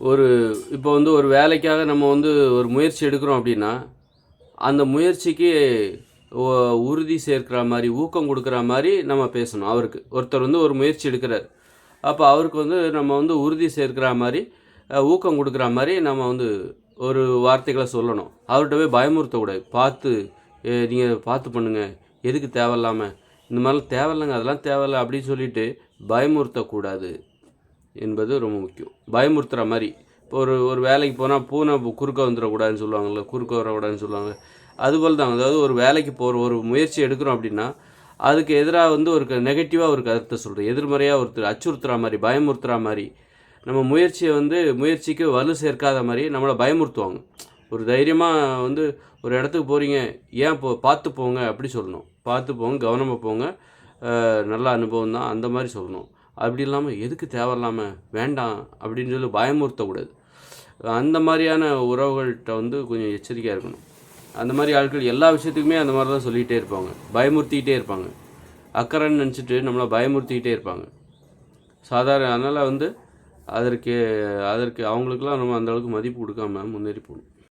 ஒரு இப்போ வந்து ஒரு வேலைக்காக நம்ம வந்து ஒரு முயற்சி எடுக்கிறோம் அப்படின்னா, அந்த முயற்சிக்கு உறுதி சேர்க்கிற மாரி, ஊக்கம் குடுக்குற மாரி நம்ம பேசணும் அவருக்கு. ஒருத்தர் வந்து ஒரு முயற்சி எடுக்கிறார். அப்ப அவருக்கு வந்து நம்ம வந்து உறுதி சேர்க்கிற மாரி, ஊக்கம் குடுக்குற மாரி நம்ம வந்து ஒரு வார்த்தைகள சொல்லணும். அவர்ட்ட போய் பயமுறுத்தக்கூடாது. நீங்க பார்த்து பண்ணுங்க. எதுக்கு தேவையில்லாம, இந்த மாரிலாம் தேவையில்லங்க, அதெல்லாம் தேவையில்ல அப்படின்னு சொல்லிட்டு பயமுறுத்தக்கூடாது என்பது ரொம்ப முக்கியம். பயமுறுத்துற மாரி. இப்போ ஒரு ஒரு வேலைக்கு போனா பூனை குறுக்க வந்துரக்கூடாதுன்னு சொல்லுவாங்கல்ல, குறுக்க வரக்கூடாதுன்னு சொல்லுவாங்க. அதுபோல தான். அதாவது ஒரு வேலைக்கு ஒரு முயற்சி எடுக்கிறோம் அப்படின்னா, அதுக்கு எதிரா வந்து ஒரு நெகட்டிவா ஒரு கருத்த சொல்றோம். எதிர்மறையா ஒருத்தர் அச்சுறுத்துற மாரி, பயமுறுத்துற மாரி, நம்ம முயற்சிக்கு வலு சேர்க்காத மாரி நம்மள பயமுறுத்துவாங்க. ஒரு தைரியமா வந்து ஒரு இடத்துக்கு போறீங்க, ஏன் பார்த்து போங்க அப்படி சொல்லணும். பார்த்து போங்க, கவனமா போங்க, நல்ல அனுபவம் தான் அந்த மாரி சொல்லணும். அப்படி இல்லாம எதுக்கு தேவையில்லாம, வேண்டாம் அப்படின்னு சொல்லி பயமுறுத்தக்கூடாது. அந்த மாரியான உறவுகள்ட்ட வந்து கொஞ்சம் எச்சரிக்கையா இருக்கணும். அந்த மாரி ஆட்கள் எல்லா விஷயத்துக்குமே அந்த மாரி தான் சொல்லிகிட்டே இருப்பாங்க. பயமுறுத்திக்கிட்டே இருப்பாங்க. அக்கறைன்னு நெனச்சுட்டு நம்மள பயமுறுத்திக்கிட்டே இருப்பாங்க. அதனால வந்து அதற்கு அதற்கு அவங்களுக்கெல்லாம் நம்ம அந்த அளவுக்கு மதிப்பு குடுக்காம முன்னேறி போணும்.